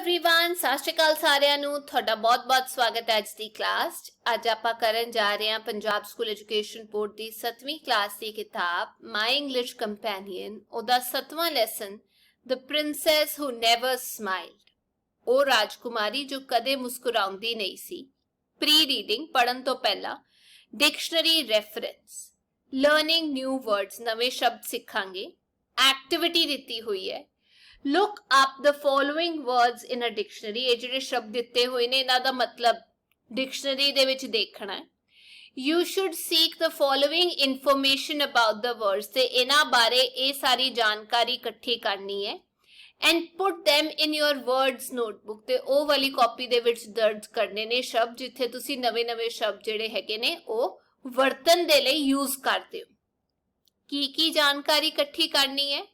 Everyone, सत श्री अकाल सारिਆਂ ਨੂੰ ਤੁਹਾਡਾ ਬਹੁਤ-ਬਹੁਤ ਸਵਾਗਤ ਹੈ ਅੱਜ ਦੀ ਕਲਾਸ 'ਚ। ਅੱਜ ਆਪਾਂ ਕਰਨ ਜਾ ਰਹੇ ਹਾਂ ਪੰਜਾਬ ਸਕੂਲ ਐਜੂਕੇਸ਼ਨ ਬੋਰਡ ਦੀ 7ਵੀਂ ਕਲਾਸ ਦੀ ਕਿਤਾਬ ਮਾਈ ਇੰਗਲਿਸ਼ ਕੰਪੈਨੀਅਨ, ਉਹਦਾ 7ਵਾਂ ਲੈਸਨ ਦ ਪ੍ਰਿੰਸੈਸ ਹੂ ਨੈਵਰ ਸਮਾਈਲਡ, ਉਹ ਰਾਜਕੁਮਾਰੀ ਜੋ ਕਦੇ ਮੁਸਕਰਾਉਂਦੀ ਨਹੀਂ ਸੀ। ਪ੍ਰੀ ਰੀਡਿੰਗ ਪੜਨ ਤੋਂ ਪਹਿਲਾਂ dictionary reference, learning new words, ਨਵੇਂ ਸ਼ਬਦ ਸਿੱਖਾਂਗੇ। ਐਕਟੀਵਿਟੀ ਦਿੱਤੀ ਹੋਈ ਹੈ, look up the following words in a dictionary। ਇਹ ਜਿਹੜੇ ਸ਼ਬਦ ਦਿੱਤੇ ਹੋਏ ਨੇ ਇਹਨਾਂ ਦਾ ਮਤਲਬ ਡਿਕਸ਼ਨਰੀ ਦੇ ਵਿੱਚ ਦੇਖਣਾ ਹੈ। you should seek the following information about the words, ਤੇ ਇਹਨਾਂ ਬਾਰੇ ਇਹ ਸਾਰੀ ਜਾਣਕਾਰੀ ਇਕੱਠੀ ਕਰਨੀ ਹੈ। and put them in your words notebook, ਤੇ ਉਹ ਵਾਲੀ ਕਾਪੀ ਦੇ ਵਿੱਚ ਦਰਜ ਕਰਨੇ ਨੇ ਸ਼ਬਦ ਜਿੱਥੇ ਤੁਸੀਂ ਨਵੇਂ-ਨਵੇਂ ਸ਼ਬਦ ਜਿਹੜੇ ਹੈਗੇ ਨੇ ਉਹ ਵਰਤਨ ਦੇ ਲਈ ਯੂਜ਼ ਕਰਦੇ ਹੋ। ਕੀ ਜਾਣਕਾਰੀ ਇਕੱਠੀ ਕਰਨੀ ਹੈ?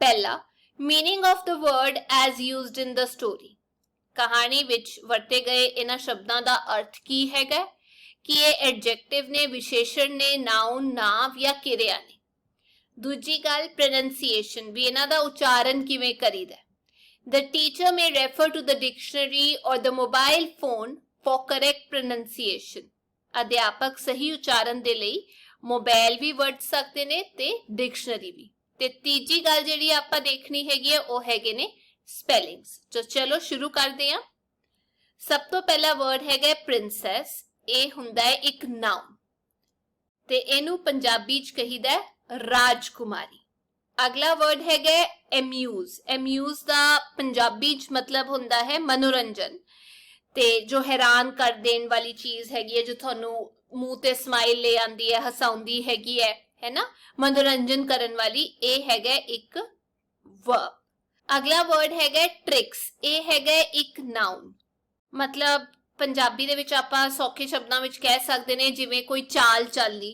ਪਹਿਲਾ, meaning of the word as used in the story, ਕਹਾਣੀ ਵਿੱਚ ਵਰਤੇ ਗਏ ਇਹਨਾਂ ਸ਼ਬਦਾਂ ਦਾ ਅਰਥ ਕੀ ਹੈਗਾ, ਕਿ ਇਹ ਐਡਜੈਕਟਿਵ ਨੇ, ਵਿਸ਼ੇਸ਼ਣ ਨੇ, ਨਾਉਨ, ਨਾਂਵ ਜਾਂ ਕਿਰਿਆ ਨੇ। ਦੂਜੀ ਗੱਲ, ਪ੍ਰੋਨੰਸੀਏਸ਼ਨ, ਵੀ ਇਹਨਾਂ ਦਾ ਉਚਾਰਨ ਕਿਵੇਂ ਕਰੀਦਾ। The teacher may refer to the dictionary or the mobile phone for correct pronunciation, ਅਧਿਆਪਕ ਸਹੀ ਉਚਾਰਨ ਦੇ ਲਈ ਮੋਬਾਈਲ ਵੀ ਵਰਤ ਸਕਦੇ ਨੇ ਤੇ ਡਿਕਸ਼ਨਰੀ ਵੀ। ਤੇ ਤੀਜੀ ਗੱਲ ਜਿਹੜੀ ਆਪਾਂ ਦੇਖਣੀ ਹੈਗੀ ਹੈ ਉਹ ਹੈਗੇ ਨੇ ਸਪੈਲਿੰਗਸ। ਚਲੋ ਸ਼ੁਰੂ ਕਰਦੇ ਹਾਂ। ਸਭ ਤੋਂ ਪਹਿਲਾ ਵਰਡ ਹੈਗਾ ਪ੍ਰਿੰਸੈਸ। ਇਹ ਹੁੰਦਾ ਹੈ ਇੱਕ ਨਾਉਨ ਤੇ ਇਹਨੂੰ ਪੰਜਾਬੀ ਚ ਕਹੀਦਾ ਰਾਜਕੁਮਾਰੀ। ਅਗਲਾ ਵਰਡ ਹੈਗਾ ਐਮਿਊਜ਼। ਐਮਿਊਜ਼ ਦਾ ਪੰਜਾਬੀ ਚ ਮਤਲਬ ਹੁੰਦਾ ਹੈ ਮਨੋਰੰਜਨ, ਤੇ ਜੋ ਹੈਰਾਨ ਕਰ ਦੇਣ ਵਾਲੀ ਚੀਜ਼ ਹੈਗੀ ਹੈ, ਜੋ ਤੁਹਾਨੂੰ ਮੂੰਹ ਤੇ ਸਮਾਈਲ ਲੈ ਆਉਂਦੀ ਹੈ, ਹਸਾਉਂਦੀ ਹੈਗੀ ਹੈ ਨਾ, ਮਨੋਰੰਜਨ ਕਰਨ ਵਾਲੀ, ਇਹ ਹੈਗਾ ਇੱਕ ਵਰਬ। ਅਗਲਾ ਵਰਡ ਹੈਗਾ ਟ੍ਰਿਕਸ। ਇਹ ਹੈਗਾ ਇੱਕ ਨਾਉਨ, ਮਤਲਬ ਪੰਜਾਬੀ ਦੇ ਵਿੱਚ ਆਪਾਂ ਸੌਖੇ ਸ਼ਬਦਾਂ ਵਿੱਚ ਕਹਿ ਸਕਦੇ ਨੇ ਜਿਵੇਂ ਕੋਈ ਚਾਲ ਚਾਲੀ,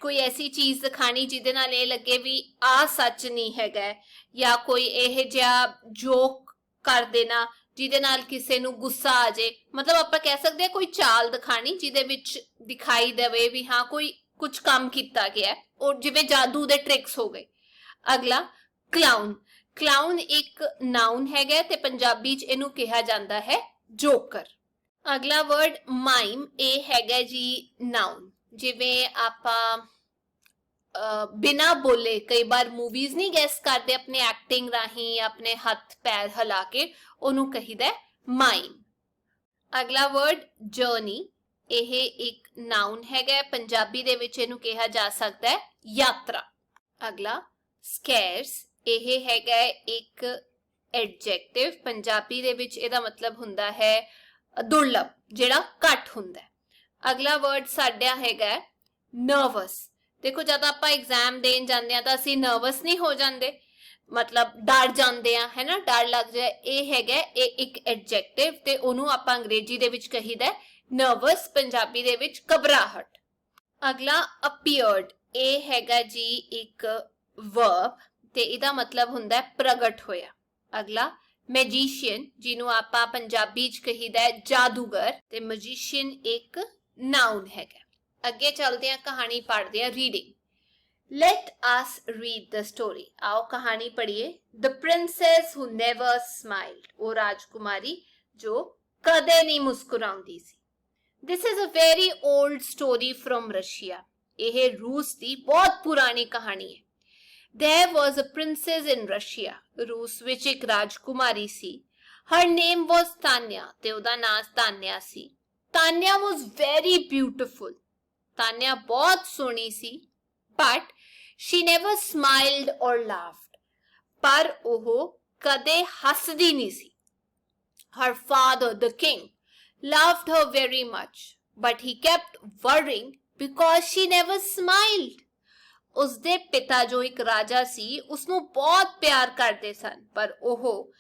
ਕੋਈ ਐਸੀ ਚੀਜ਼ ਦਿਖਾਣੀ ਜਿਹਦੇ ਨਾਲ ਇਹ ਲੱਗੇ ਵੀ ਆ ਸੱਚ ਨਹੀਂ ਹੈਗਾ, ਜਾਂ ਕੋਈ ਇਹ ਜਿਹਾ ਜੋਕ ਕਰ ਦੇਣਾ ਜਿਹਦੇ ਨਾਲ ਕਿਸੇ ਨੂੰ ਗੁੱਸਾ ਆ ਜਾਏ। ਮਤਲਬ ਆਪਾਂ ਕਹਿ ਸਕਦੇ ਹਾਂ ਕੋਈ ਚਾਲ ਦਿਖਾਣੀ ਜਿਹਦੇ ਵਿੱਚ ਦਿਖਾਈ ਦੇਵੇ ਵੀ ਹਾਂ ਕੋਈ ਕੁਝ ਕੰਮ ਕੀਤਾ ਗਿਆ, ਉਹ ਜਿਵੇਂ ਜਾਦੂ ਦੇ ਟ੍ਰਿਕਸ ਹੋ ਗਏ। ਅਗਲਾ ਕਲਾਊਨ। ਕਲਾਊਨ ਇੱਕ ਨਾਉਨ ਹੈਗਾ ਤੇ ਪੰਜਾਬੀ ਚ ਇਹਨੂੰ ਕਿਹਾ ਜਾਂਦਾ ਹੈ ਜੋਕਰ। ਅਗਲਾ ਵਰਡ ਮਾਈਮ। ਇਹ ਹੈਗਾ ਜੀ ਨਾਉਨ। ਜਿਵੇਂ ਆਪਾਂ ਬਿਨਾ ਬੋਲੇ ਕਈ ਵਾਰ ਮੂਵੀਜ਼ ਨਹੀਂ ਗੈਸ ਕਰਦੇ ਆਪਣੇ ਐਕਟਿੰਗ ਰਾਹੀਂ, ਆਪਣੇ ਹੱਥ ਪੈਰ ਹਿਲਾ ਕੇ, ਉਹਨੂੰ ਕਹੀਦਾ ਮਾਈਮ। ਅਗਲਾ ਵਰਡ ਜਰਨੀ। ਇਹ ਇੱਕ ਨਾਉਨ ਹੈਗਾ, ਪੰਜਾਬੀ ਦੇ ਵਿੱਚ ਇਹਨੂੰ ਕਿਹਾ ਜਾ ਸਕਦਾ ਹੈ ਯਾਤਰਾ। ਅਗਲਾ ਸਕੈਰਸ। ਇਹ ਹੈਗਾ ਇੱਕ ਐਡਜੈਕਟਿਵ, ਪੰਜਾਬੀ ਦੇ ਵਿੱਚ ਇਹਦਾ ਮਤਲਬ ਹੁੰਦਾ ਹੈ ਦੁਰਲਭ, ਜਿਹੜਾ ਘੱਟ ਹੁੰਦਾ। ਅਗਲਾ ਵਰਡ ਸਾਡਾ ਹੈਗਾ ਨਰਵਸ। ਦੇਖੋ ਜਦ ਆਪਾਂ ਐਗਜ਼ਾਮ ਦੇਣ ਜਾਂਦੇ ਆ ਤਾਂ ਅਸੀਂ ਨਰਵਸ ਨਹੀਂ ਹੋ ਜਾਂਦੇ, ਮਤਲਬ ਡਰ ਜਾਂਦੇ ਆ, ਹੈ ਨਾ, ਡਰ ਲੱਗ ਜਾਏ। ਇਹ ਹੈਗਾ ਇਹ ਇੱਕ ਐਡਜੈਕਟਿਵ ਤੇ ਉਹਨੂੰ ਆਪਾਂ ਅੰਗਰੇਜ਼ੀ ਦੇ ਵਿੱਚ ਕਹੀਦਾ ਨਰਵਸ, ਪੰਜਾਬੀ ਦੇ ਵਿੱਚ ਘਬਰਾਹਟ। ਅਗਲਾ ਅਪੀਅਰਡ। ਇਹ ਹੈਗਾ ਜੀ ਇੱਕ ਵਰਬ ਤੇ ਇਹਦਾ ਮਤਲਬ ਹੁੰਦਾ ਹੈ ਪ੍ਰਗਟ ਹੋਇਆ। ਅਗਲਾ ਮੈਜੀਸ਼ੀਅਨ, ਜਿਹਨੂੰ ਆਪਾਂ ਪੰਜਾਬੀ ਚ ਕਹੀਦਾ ਜਾਦੂਗਰ, ਤੇ ਮੈਜੀਸ਼ੀਅਨ ਇੱਕ ਨਾਉਨ ਹੈਗਾ। ਅੱਗੇ ਚੱਲਦੇ ਹਾਂ, ਕਹਾਣੀ ਪੜ੍ਹਦੇ ਹਾਂ। Reading. Let us read the story. आओ कहानी पढ़िए। The princess who never smiled, ਉਹ ਰਾਜਕੁਮਾਰੀ ਜੋ ਕਦੇ ਨਹੀਂ ਮੁਸਕਰਾਉਂਦੀ ਸੀ। This is a very old story from Russia. ਇਹ ਰੂਸ ਦੀ ਬਹੁਤ ਪੁਰਾਣੀ ਕਹਾਣੀ ਹੈ। There was a princess in Russia. ਰੂਸ ਵਿੱਚ ਇੱਕ ਰਾਜਕੁਮਾਰੀ ਸੀ। Her name was Tanya, ਤੇ ਉਹਦਾ ਨਾਮ ਤਾਨਿਆ ਸੀ। Tanya was very beautiful. Tania ਬਹੁਤ ਸੋਹਣੀ ਸੀ। But she never smiled or laughed. ਪਰ ਉਹ ਕਦੇ ਹੱਸਦੀ ਨਹੀਂ ਸੀ। Her father, the king, loved her very much, but he kept worrying because she never smiled. ਉਸਦੇ ਪਿਤਾ ਜੋ ਇੱਕ ਰਾਜਾ ਸੀ ਉਸਨੂੰ ਬਹੁਤ ਪਿਆਰ ਕਰਦੇ ਸਨ, ਪਰ ਉਹ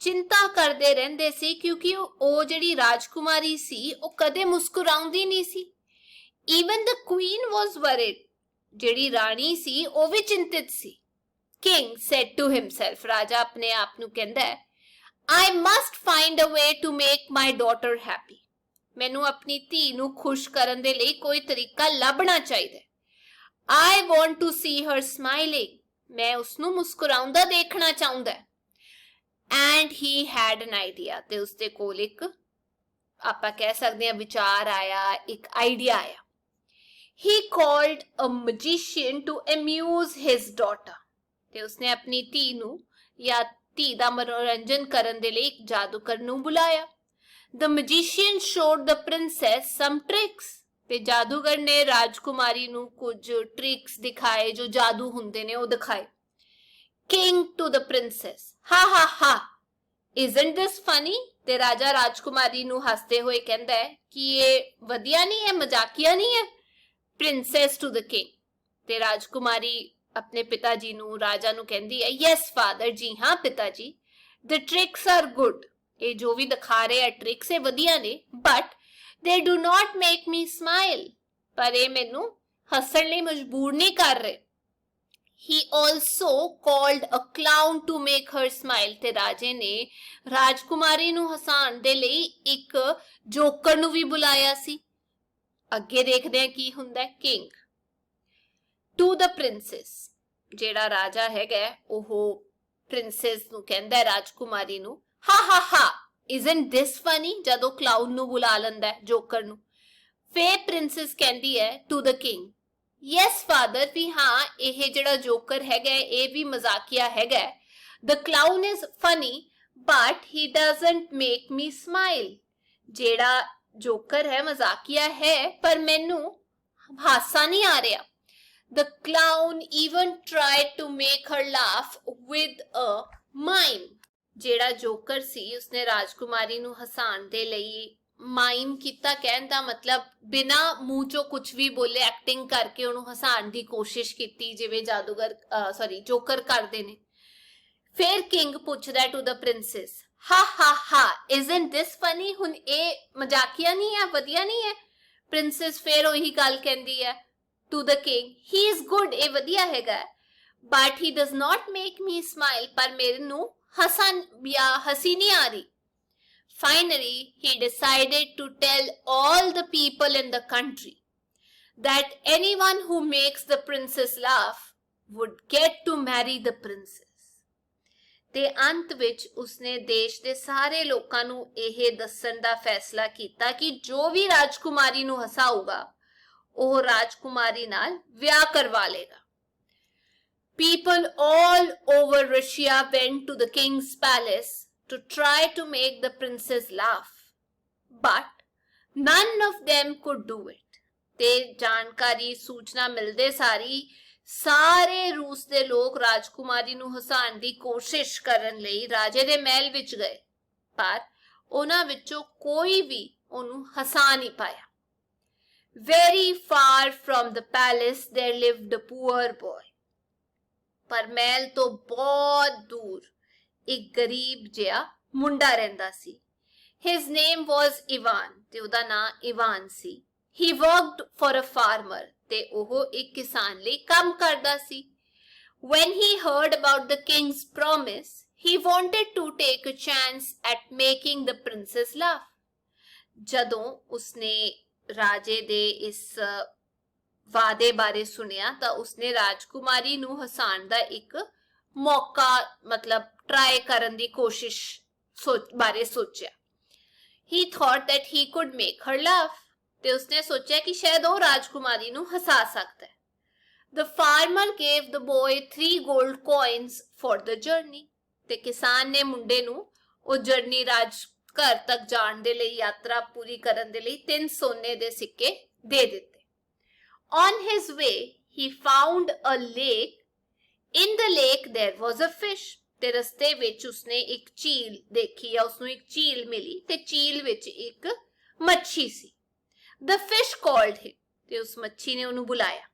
ਚਿੰਤਾ ਕਰਦੇ ਰਹਿੰਦੇ ਸੀ ਕਿਉਂਕਿ ਉਹ ਜਿਹੜੀ ਰਾਜਕੁਮਾਰੀ ਸੀ ਉਹ ਕਦੇ ਮੁਸਕਰਾਉਂਦੀ ਨਹੀਂ ਸੀ। Even the queen was worried. ਜਿਹੜੀ ਰਾਣੀ ਸੀ ਉਹ ਵੀ ਚਿੰਤਿਤ ਸੀ। King said to himself, ਰਾਜਾ ਆਪਣੇ ਆਪ ਨੂੰ ਕਹਿੰਦਾ ਹੈ, I must find a way to make my daughter happy. ਮੈਨੂੰ ਆਪਣੀ ਧੀ ਨੂੰ ਖੁਸ਼ ਕਰਨ ਦੇ ਲਈ ਕੋਈ ਤਰੀਕਾ ਲੱਭਣਾ ਚਾਹੀਦਾ ਹੈ। I want to see her smiling. ਮੈਂ ਉਸਨੂੰ ਮੁਸਕਰਾਉਂਦਾ ਦੇਖਣਾ ਚਾਹੁੰਦਾ। And he had N idea, ਤੇ ਉਸਦੇ ਕੋਲ ਇੱਕ ਆਪਾਂ ਕਹਿ ਸਕਦੇ ਹਾਂ ਵਿਚਾਰ ਆਇਆ, ਇੱਕ ਆਈਡੀਆ ਆਇਆ। He called a magician to amuse his daughter, ਤੇ ਉਸਨੇ ਆਪਣੀ ਧੀ ਨੂੰ ਜਾਂ ਧੀ ਦਾ ਮਨੋਰੰਜਨ ਕਰਨ ਦੇ ਲਈ ਇੱਕ ਜਾਦੂਗਰ ਨੂੰ ਬੁਲਾਇਆ। The magician showed the princess some tricks, ਤੇ ਜਾਦੂਗਰ ਨੇ ਰਾਜਕੁਮਾਰੀ ਨੂੰ ਕੁਝ ਟ੍ਰਿਕਸ ਦਿਖਾਏ, ਜੋ ਜਾਦੂ ਹੁੰਦੇ ਨੇ ਉਹ ਦਿਖਾਏ। King to the princess, ha ha ha, isn't this funny? ਤੇ ਰਾਜਾ ਰਾਜਕੁਮਾਰੀ ਨੂੰ ਹੱਸਦੇ ਹੋਏ ਕਹਿੰਦਾ ਹੈ ਕਿ ਇਹ ਵਧੀਆ ਨਹੀਂ ਹੈ, ਮਜ਼ਾਕੀਆ ਨਹੀਂ ਹੈ। Princess to the king, ਤੇ ਰਾਜਕੁਮਾਰੀ ਆਪਣੇ ਪਿਤਾ ਜੀ ਨੂੰ, ਰਾਜਾ ਨੂੰ ਕਹਿੰਦੀ ਹੈ, yes father, ਜੀ ਹਾਂ ਪਿਤਾ ਜੀ, the tricks are good, ਇਹ ਜੋ ਵੀ ਦਿਖਾ ਰਹੇ ਆ ਟ੍ਰਿਕਸ ਇਹ ਵਧੀਆ ਨੇ, but they do not make me smile, ਪਰ ਇਹ ਮੈਨੂੰ ਹੱਸਣ ਲਈ ਮਜਬੂਰ ਨਹੀਂ ਕਰ ਰਹੇ। He also called a clown to make her smile, ਤੇ ਰਾਜੇ ਨੇ ਰਾਜਕੁਮਾਰੀ ਨੂੰ ਹਸਾਉਣ ਦੇ ਲਈ ਇੱਕ ਜੋਕਰ ਨੂੰ ਵੀ ਬੁਲਾਇਆ ਸੀ। ਅੱਗੇ ਦੇਖਦੇ ਹਾਂ ਕੀ ਹੁੰਦਾ। ਕਿੰਗ ਟੂ ਦ ਪ੍ਰਿੰਸੈਸ, ਜਿਹੜਾ ਰਾਜਾ ਹੈਗਾ ਉਹ ਪ੍ਰਿੰਸੈਸ ਨੂੰ ਕਹਿੰਦਾ ਰਾਜਕੁਮਾਰੀ ਨੂੰ, ਹਾ ਹਾ ਹਾ, isn't this funny, ਜਦੋਂ ਕਲਾਊਨ ਨੂੰ ਬੁਲਾ ਲੈਂਦਾ ਜੋਕਰ ਨੂੰ। ਫੇਰ ਪ੍ਰਿੰਸੈਸ ਕਹਿੰਦੀ ਹੈ to the king, yes father, ਵੀ ਹਾਂ ਇਹ ਜਿਹੜਾ ਜੋਕਰ ਹੈਗਾ ਇਹ ਵੀ ਮਜ਼ਾਕੀਆ ਹੈਗਾ। The clown is funny but he doesn't make me smile, ਜਿਹੜਾ ਜੋਕਰ ਹੈ ਮਜ਼ਾਕੀਆ ਹੈ ਪਰ ਮੈਨੂੰ ਹਾਸਾ ਨਹੀਂ ਆ ਰਿਹਾ। The clown even tried to make her laugh with a mime, ਜਿਹੜਾ ਜੋਕਰ ਸੀ ਉਸਨੇ ਰਾਜਕੁਮਾਰੀ ਨੂੰ ਹਸਾਉਣ ਦੇ ਲਈ ਮਾਈਮ ਕੀਤਾ। ਕਹਿਣ ਦਾ ਮਤਲਬ ਬਿਨਾ ਮੂੰਹ ਚੋਂ ਕੁਝ ਵੀ ਬੋਲੇ ਐਕਟਿੰਗ ਕਰਕੇ ਉਹਨੂੰ ਹਸਾਉਣ ਦੀ ਕੋਸ਼ਿਸ਼ ਕੀਤੀ, ਜਿਵੇਂ ਜਾਦੂਗਰ ਜੋਕਰ ਕਰਦੇ ਨੇ। ਫਿਰ ਕਿੰਗ ਪੁੱਛਦਾ ਟੂ ਦ ਪ੍ਰਿੰਸੈਸ, ਹਾ ਹਾ ਹਾ, isn't this funny, ਹੁਣ ਇਹ ਮਜ਼ਾਕੀਆ ਨਹੀਂ ਹੈ, ਵਧੀਆ ਨਹੀਂ ਹੈ। ਪ੍ਰਿੰਸੈਸ ਫਿਰ ਉਹੀ ਗੱਲ ਕਹਿੰਦੀ ਹੈ to the king, he is good, ਇਹ ਵਧੀਆ ਹੈਗਾ, but he does not make me smile, ਪਰ ਮੈਨੂੰ ਹਸੀ ਨਹੀਂ ਆ ਰਹੀ। Finally, he decided to tell all the people in the country that anyone who makes the princess laugh would get to marry the princess. ਤੇ ਅੰਤ ਵਿੱਚ ਉਸਨੇ ਦੇਸ਼ ਦੇ ਸਾਰੇ ਲੋਕਾਂ ਨੂੰ ਇਹ ਦੱਸਣ ਦਾ ਫੈਸਲਾ ਕੀਤਾ ਕਿ ਜੋ ਵੀ ਰਾਜਕੁਮਾਰੀ ਨੂੰ ਹਸਾਊਗਾ ਉਹ ਰਾਜਕੁਮਾਰੀ ਨਾਲ ਵਿਆਹ ਕਰਵਾ ਲੇਗਾ। People all over Russia went to the king's palace to try to make the princess laugh, but none of them could do it. ਤੇ ਜਾਣਕਾਰੀ ਸੂਚਨਾ ਮਿਲਦੇ ਸਾਰੀ ਸਾਰੇ ਰੂਸ ਦੇ ਲੋਕ ਰਾਜਕੁਮਾਰੀ ਨੂੰ ਹਸਾਉਣ ਦੀ ਕੋਸ਼ਿਸ਼ ਕਰਨ ਲਈ ਰਾਜੇ ਦੇ ਮਹਿਲ ਵਿੱਚ ਗਏ, ਪਰ ਉਹਨਾਂ ਵਿੱਚੋਂ ਕੋਈ ਵੀ ਉਹਨੂੰ ਹਸਾ ਨਹੀਂ ਪਾਇਆ। Very far from the palace there lived a poor boy. ਪਰ ਮਹਿਲ ਤੋਂ ਬਹੁਤ ਦੂਰ ਇੱਕ ਗਰੀਬ ਜਿਹਾ ਮੁੰਡਾ ਰਹਿੰਦਾ ਸੀ। His name was Ivan, ਤੇ ਉਹਦਾ ਨਾਂ Ivan C. He worked for a farmer, ਤੇ ਉਹ ਇੱਕ ਕਿਸਾਨ ਲਈ ਕੰਮ ਕਰਦਾ ਸੀ। When he heard about the king's promise, he wanted to take a chance at making the princess laugh. ਜਦੋਂ ਉਸਨੇ ਰਾਜੇ ਦੇ ਇਸ ਵਾਅਦੇ ਬਾਰੇ ਸੁਣਿਆ ਤਾਂ ਉਸਨੇ ਰਾਜਕੁਮਾਰੀ ਨੂੰ ਹਸਾਉਣ ਦਾ ਇੱਕ ਮੌਕਾ ਮਤਲਬ ਟਰਾਈ ਕਰਨ ਦੀ ਕੋਸ਼ਿਸ਼ ਬਾਰੇ ਸੋਚਿਆ। He thought that he could make her laugh, ਤੇ ਉਸਨੇ ਸੋਚਿਆ ਕਿ ਸ਼ਾਇਦ ਉਹ ਰਾਜਕੁਮਾਰੀ ਨੂੰ ਹਸਾ ਸਕਦਾ ਹੈ। The farmer gave the boy 3 gold coins for the journey, ਤੇ ਕਿਸਾਨ ਨੇ ਮੁੰਡੇ ਨੂੰ ਉਹ ਜਰਨੀ ਘਰ ਤੱਕ ਜਾਣ ਦੇ ਲਈ, ਯਾਤਰਾ ਪੂਰੀ ਕਰਨ ਦੇ ਲਈ 3 ਸੋਨੇ ਦੇ ਸਿੱਕੇ ਦੇ ਦਿੱਤੇ। On his way, he found a lake. In the lake there was a fish. ਤੇ ਰਸਤੇ ਵਿੱਚ ਉਸਨੇ ਇੱਕ ਝੀਲ ਦੇਖੀ, ਜਾਂ ਉਸਨੂੰ ਇੱਕ ਝੀਲ ਮਿਲੀ, ਤੇ ਝੀਲ ਵਿੱਚ ਇੱਕ ਮੱਛੀ ਸੀ। The fish called him, ਤੇ ਉਸ ਮੱਛੀ ਨੇ ਉਹਨੂੰ ਬੁਲਾਇਆ।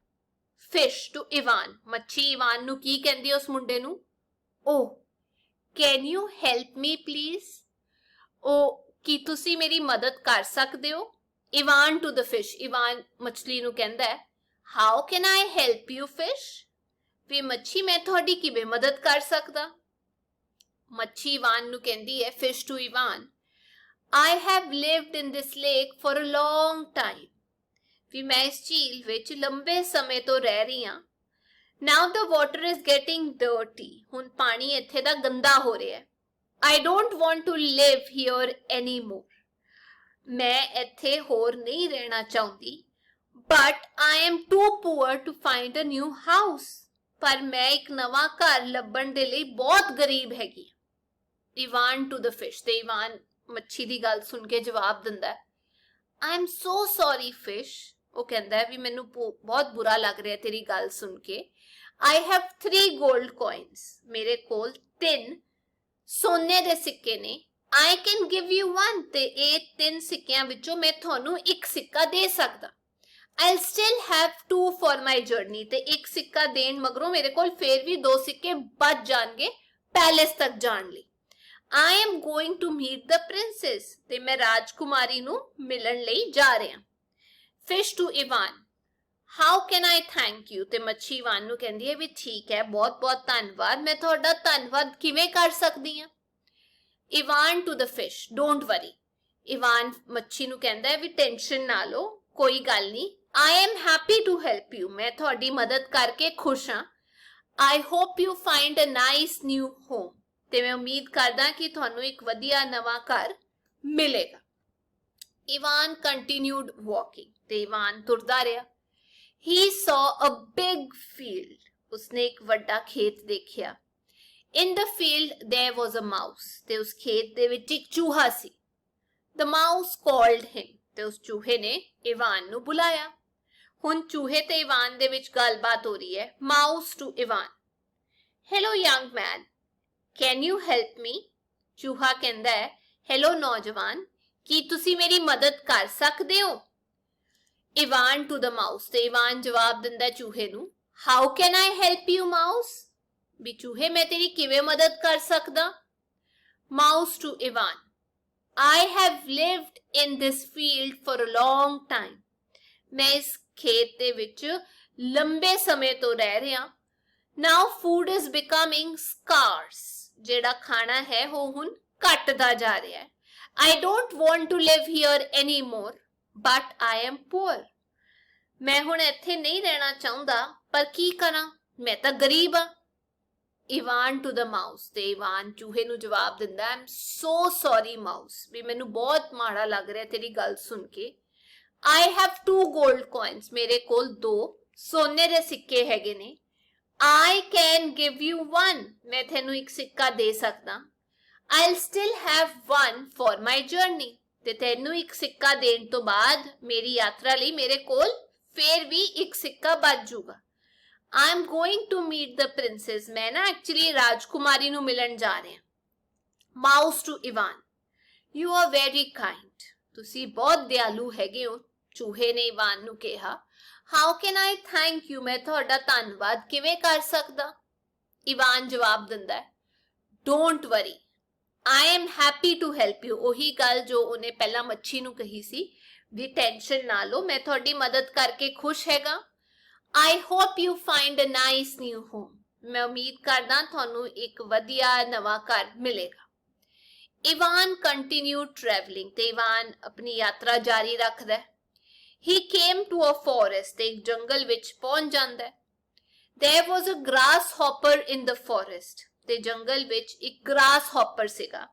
Fish to Ivan, ਮੱਛੀ ਇਵਾਨ ਨੂੰ ਕੀ ਕਹਿੰਦੀ ਉਸ ਮੁੰਡੇ ਨੂੰ? Oh, can you help me please? ਉਹ ਕੀ ਤੁਸੀਂ ਮੇਰੀ ਮਦਦ ਕਰ ਸਕਦੇ ਹੋ? Ivan to the fish, Ivan ਮੱਛਲੀ ਨੂੰ ਕਹਿੰਦਾ ਹੈ, How can I help you fish? ਵੀ ਮੱਛੀ ਮੈਂ ਤੁਹਾਡੀ ਕਿਵੇਂ ਮਦਦ ਕਰ ਸਕਦਾ? ਮੱਛੀ ਇਵਾਨ ਨੂੰ ਕਹਿੰਦੀ ਹੈ, Fish to Ivan, I have lived in this lake for a long time. ਵੀ ਮੈਂ ਇਸ ਝੀਲ ਵਿੱਚ ਲੰਬੇ ਸਮੇਂ ਤੋਂ ਰਹਿ ਰਹੀ ਹਾਂ। Now the water is getting dirty. ਹੁਣ ਪਾਣੀ ਇੱਥੇ ਦਾ ਗੰਦਾ ਹੋ ਰਿਹਾ ਹੈ। I don't want to live here anymore. ਮੈਂ ਇੱਥੇ ਹੋਰ ਨਹੀਂ ਰਹਿਣਾ ਚਾਹੁੰਦੀ. But I am too poor to find a new house. ਪਰ ਮੈਂ ਇੱਕ ਨਵਾਂ ਘਰ ਲੱਭਣ ਦੇ ਲਈ ਬਹੁਤ ਗਰੀਬ ਹੈਗੀ. Ivan to the fish. ਤੇ ਇਵਾਨ ਮੱਛੀ ਦੀ ਗੱਲ ਸੁਣ ਕੇ ਜਵਾਬ ਦਿੰਦਾ ਹੈ, I am so sorry fish. ਉਹ ਕਹਿੰਦਾ ਹੈ ਵੀ ਮੈਨੂੰ ਬਹੁਤ ਬੁਰਾ ਲੱਗ ਰਿਹਾ ਤੇਰੀ ਗੱਲ ਸੁਣ ਕੇ. I have 3 gold coins. ਮੇਰੇ ਕੋਲ 3 ਸੋਨੇ ਦੇ ਸਿੱਕੇ ਨੇ. I can give you 1. ਤੇ ਇਹ 3 ਸਿੱਕਿਆਂ ਵਿੱਚੋਂ ਮੈਂ ਤੁਹਾਨੂੰ ਇੱਕ ਸਿੱਕਾ ਦੇ ਸਕਦਾ. I'll still have 2 for my journey. ਤੇ ਇੱਕ ਸਿੱਕਾ ਦੇਣ ਮਗਰੋਂ ਮੇਰੇ ਕੋਲ ਫੇਰ ਵੀ 2 ਸਿੱਕੇ ਬਚ ਜਾਣਗੇ ਪੈਲੇਸ ਤੱਕ ਜਾਣ ਲਈ. I am going to meet the princess. ਤੇ ਮੈਂ ਰਾਜਕੁਮਾਰੀ ਨੂੰ ਮਿਲਣ ਲਈ ਜਾ ਰਿਹਾ. Fish to Ivan. How can I thank you? ਤੇ ਮੱਛੀ ਇਵਾਨ ਨੂੰ ਕਹਿੰਦੀ ਹੈ ਵੀ ਠੀਕ ਹੈ, ਬਹੁਤ ਬਹੁਤ ਧੰਨਵਾਦ. ਮੈਂ ਤੁਹਾਡਾ ਧੰਨਵਾਦ ਕਿਵੇਂ ਕਰ ਸਕਦੀ ਹਾਂ? Ivan to the fish. Don't worry. Ivan ਮੱਛੀ ਨੂੰ ਕਹਿੰਦਾ ਹੈ ਵੀ ਟੈਨਸ਼ਨ ਨਾ ਲਓ, ਕੋਈ ਗੱਲ ਨਹੀਂ. I am happy to help you. ਮੈਂ ਤੁਹਾਡੀ ਮਦਦ ਕਰਕੇ ਖੁਸ਼ ਹਾਂ. I hope you find a nice new home. ਤੇ ਮੈਂ ਉਮੀਦ ਕਰਦਾ ਕਿ ਤੁਹਾਨੂੰ ਇੱਕ ਵਧੀਆ ਨਵਾਂ ਘਰ ਮਿਲੇਗਾ. Ivan continued walking. ਤੇ ਇਵਾਨ ਤੁਰਦਾ ਰਿਹਾ. He saw a big field. ਉਸਨੇ ਇੱਕ ਵੱਡਾ ਖੇਤ ਦੇਖਿਆ. In the field there was a mouse. ਤੇ ਉਸ ਖੇਤ ਦੇ ਵਿੱਚ ਇੱਕ ਚੂਹਾ ਸੀ. The mouse called him. ਤੇ ਉਸ ਚੂਹੇ ਨੇ ਇਵਾਨ ਨੂੰ ਬੁਲਾਇਆ. ਹੁਣ ਚੂਹੇ ਤੇ ਇਵਾਨ ਦੇ ਵਿੱਚ ਗੱਲਬਾਤ ਹੋ ਰਹੀ ਹੈ. Mouse to Ivan. Hello young man. Can you help me? ਚੂਹਾ ਕਹਿੰਦਾ ਹੈ, Hello ਨੌਜਵਾਨ, ਕੀ ਤੁਸੀਂ ਮੇਰੀ ਮਦਦ ਕਰ ਸਕਦੇ ਹੋ? Ivan to the mouse. ਤੇ ਇਵਾਨ ਜਵਾਬ ਦਿੰਦਾ ਚੂਹੇ ਨੂੰ, How can I help you, mouse? ਵੀ ਚੂਹੇ ਮੈਂ ਤੇਰੀ ਕਿਵੇਂ ਮਦਦ ਕਰ ਸਕਦਾ? Mouse to Ivan. I have lived in this field for a long time. ਮੈਂ ਇਸ ਖੇਤ ਦੇ ਵਿੱਚ ਲੰਬੇ ਸਮੇਂ ਤੋਂ ਰਹਿ ਰਿਹਾ. Now food is becoming scarce. ਜਿਹੜਾ ਖਾਣਾ ਹੈ ਉਹ ਹੁਣ ਘਟਦਾ ਜਾ ਰਿਹਾ ਹੈ. I don't want to live here anymore, but I am poor. ਮੈਂ ਹੁਣ ਇੱਥੇ ਨਹੀਂ ਰਹਿਣਾ ਚਾਹੁੰਦਾ, ਪਰ ਕੀ ਕਰਾਂ, ਮੈਂ ਤਾਂ ਗਰੀਬ ਹਾਂ. Ivan to the mouse. ਤੇ ਇਵਾਨ ਚੂਹੇ ਨੂੰ ਜਵਾਬ ਦਿੰਦਾ, I'm so sorry mouse. ਵੀ ਮੈਨੂੰ ਬਹੁਤ ਮਾੜਾ ਲੱਗ ਰਿਹਾ ਤੇਰੀ ਗੱਲ ਸੁਣ ਕੇ. I have 2 gold coins. ਮੇਰੇ ਕੋਲ 2 ਸੋਨੇ ਦੇ ਸਿੱਕੇ ਹੈਗੇ ਨੇ. I can give you 1. ਮੈਂ ਤੈਨੂੰ ਇੱਕ ਸਿੱਕਾ ਦੇ ਸਕਦਾ. I'll still have 1 for my journey. ਤੇ ਤੈਨੂੰ ਇੱਕ ਸਿੱਕਾ ਦੇਣ ਤੋਂ ਬਾਅਦ ਮੇਰੀ ਯਾਤਰਾ ਲਈ ਮੇਰੇ ਕੋਲ ਫੇਰ ਵੀ ਇੱਕ ਸਿੱਕਾ ਬਚ ਜਾਊਗਾ. I'm going to meet the princess. ਮੈਂ ਨਾ ਐਕਚੁਅਲੀ ਰਾਜਕੁਮਾਰੀ ਨੂੰ ਮਿਲਣ ਜਾ ਰਿਹਾ. Mouse to Ivan. You are very kind. ਤੁਸੀਂ ਬਹੁਤ ਦਿਆਲੂ ਹੈਗੇ ਹੋ. ਚੂਹੇ ਨੇ ਇਵਾਨ ਨੂੰ ਕਿਹਾ. How can I thank you? ਮੈਂ ਤੁਹਾਡਾ ਧੰਨਵਾਦ ਕਿਵੇਂ ਕਰ ਸਕਦਾ? ਇਵਾਨ ਜਵਾਬ ਦਿੰਦਾ, Don't worry. I am happy to help you. ਉਹੀ ਗੱਲ ਜੋ ਉਹਨੇ ਪਹਿਲਾਂ ਮੱਛੀ ਨੂੰ ਕਹੀ ਸੀ ਵੀ ਟੈਨਸ਼ਨ ਨਾ ਲਓ, ਮੈਂ ਤੁਹਾਡੀ ਮਦਦ ਕਰਕੇ ਖੁਸ਼ ਹੈਗਾ. I hope you find a nice new home. ਮੈਂ ਉਮੀਦ ਕਰਦਾ ਤੁਹਾਨੂੰ ਇੱਕ ਵਧੀਆ ਨਵਾਂ ਘਰ ਮਿਲੇਗਾ. Ivan continued traveling. ਤੇ ਇਵਾਨ ਆਪਣੀ ਯਾਤਰਾ ਜਾਰੀ ਰੱਖਦਾ. He came to a forest. ਤੇ ਇੱਕ ਜੰਗਲ ਵਿੱਚ ਪਹੁੰਚ ਜਾਂਦਾ. There was a grasshopper in the forest. ਤੇ ਜੰਗਲ ਵਿੱਚ ਇੱਕ grasshopper ਸੀਗਾ.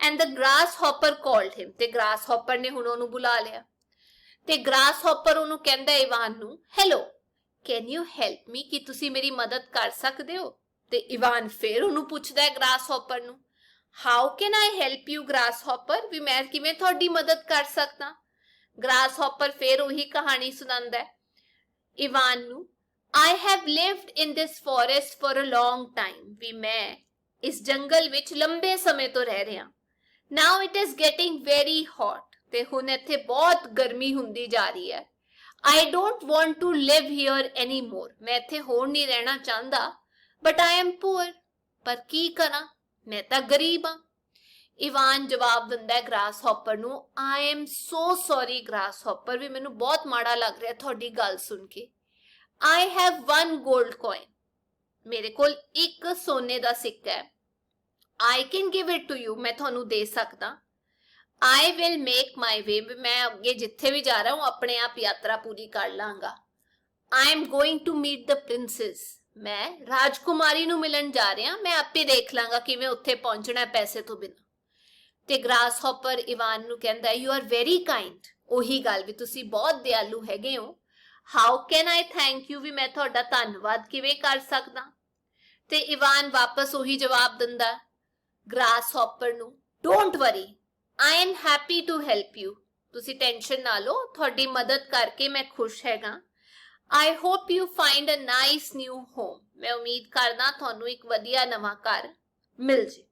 And the grasshopper called him. ਤੇ grasshopper ਨੇ ਹੁਣ ਉਹਨੂੰ ਬੁਲਾ ਲਿਆ. ਤੇ grasshopper ਉਹਨੂੰ ਕਹਿੰਦਾ ਇਵਾਨ ਨੂੰ, Hello, can you help me? ਕੀ ਤੁਸੀਂ ਮੇਰੀ ਮਦਦ ਕਰ ਸਕਦੇ ਹੋ? ਤੇ ਇਵਾਨ ਫੇਰ ਉਹਨੂੰ ਪੁੱਛਦਾ ਹੈ grasshopper ਨੂੰ, How can I help you, grasshopper? ਵੀ ਮੈਂ ਕਿਵੇਂ ਤੁਹਾਡੀ ਮਦਦ ਕਰ ਸਕਦਾ? grasshopper ਫੇਰ ਉਹੀ ਕਹਾਣੀ ਸੁਣਾਉਂਦਾ ਇਵਾਨ ਨੂੰ. I have lived in this forest for a long time. ਵੀ ਮੈਂ ਇਸ ਜੰਗਲ ਵਿੱਚ ਲੰਬੇ ਸਮੇਂ ਤੋਂ ਰਹਿ ਰਿਹਾ. Now it is getting very hot. ਤੇ ਹੁਣ ਇੱਥੇ ਬਹੁਤ ਗਰਮੀ ਹੁੰਦੀ ਜਾ ਰਹੀ ਹੈ. I don't want to live here anymore. ਮੈਂ ਇੱਥੇ ਹੋਰ ਨਹੀਂ ਰਹਿਣਾ ਚਾਹੁੰਦਾ. But I am poor. ਪਰ ਕੀ ਕਰਾਂ, ਮੈਂ ਤਾਂ ਗਰੀਬ ਹਾਂ. ਇਵਾਨ ਜਵਾਬ ਦਿੰਦਾ ਹੈ grasshopper ਨੂੰ, I am so sorry grasshopper. ਵੀ ਮੈਨੂੰ ਬਹੁਤ ਮਾੜਾ ਲੱਗ ਰਿਹਾ ਤੁਹਾਡੀ ਗੱਲ ਸੁਣ ਕੇ. I have 1 gold coin. ਮੇਰੇ ਕੋਲ ਇੱਕ ਸੋਨੇ ਦਾ ਸਿੱਕਾ ਹੈ. I can give it to you. ਮੈਂ ਤੁਹਾਨੂੰ ਦੇ ਸਕਦਾ. I will make my way. ਮੈਂ ਅੱਗੇ ਜਿੱਥੇ ਵੀ ਜਾ ਰਹਾ ਹੂੰ ਆਪਣੇ ਆਪ ਯਾਤਰਾ ਪੂਰੀ ਕਰ ਲਾਂਗਾ. I am going to meet the princess. मैं ਰਾਜਕੁਮਾਰੀ ਨੂੰ ਮਿਲਣ ਜਾ ਰਿਹਾ, ਮੈਂ ਆਪੇ ਦੇਖ ਲਾਂਗਾ ਕਿਵੇਂ ਉੱਥੇ ਪਹੁੰਚਣਾ ਪੈਸੇ ਤੋਂ ਬਿਨਾਂ। ਤੇ ਗ੍ਰਾਸ ਹੌਪਰ ਇਵਾਨ ਨੂੰ ਕਹਿੰਦਾ ਯੂ ਆਰ ਵੈਰੀ ਕਾਈਂਡ। ਉਹੀ ਗੱਲ ਵੀ ਤੁਸੀਂ ਬਹੁਤ ਦਿਆਲੂ ਹੈਗੇ ਹੋ। How can I thank you, ਵੀ ਮੈਂ ਤੁਹਾਡਾ ਧੰਨਵਾਦ ਕਿਵੇਂ ਕਰ ਸਕਦਾ। ਤੇ ਇਵਾਨ ਵਾਪਸ ਉਹੀ ਜਵਾਬ ਦਿੰਦਾ ਗ੍ਰਾਸ ਹੌਪਰ ਨੂੰ, don't worry, I am happy to help you. ਤੁਸੀਂ ਟੈਨਸ਼ਨ ਨਾ ਲਓ, ਤੁਹਾਡੀ ਮਦਦ ਕਰਕੇ ਮੈਂ ਖੁਸ਼ ਹੈਗਾ। I hope you find a nice new home. मैं उम्मीद करना ਤੁਹਾਨੂੰ ਇੱਕ ਵਧੀਆ ਨਵਾਂ ਘਰ ਮਿਲ ਜੇ।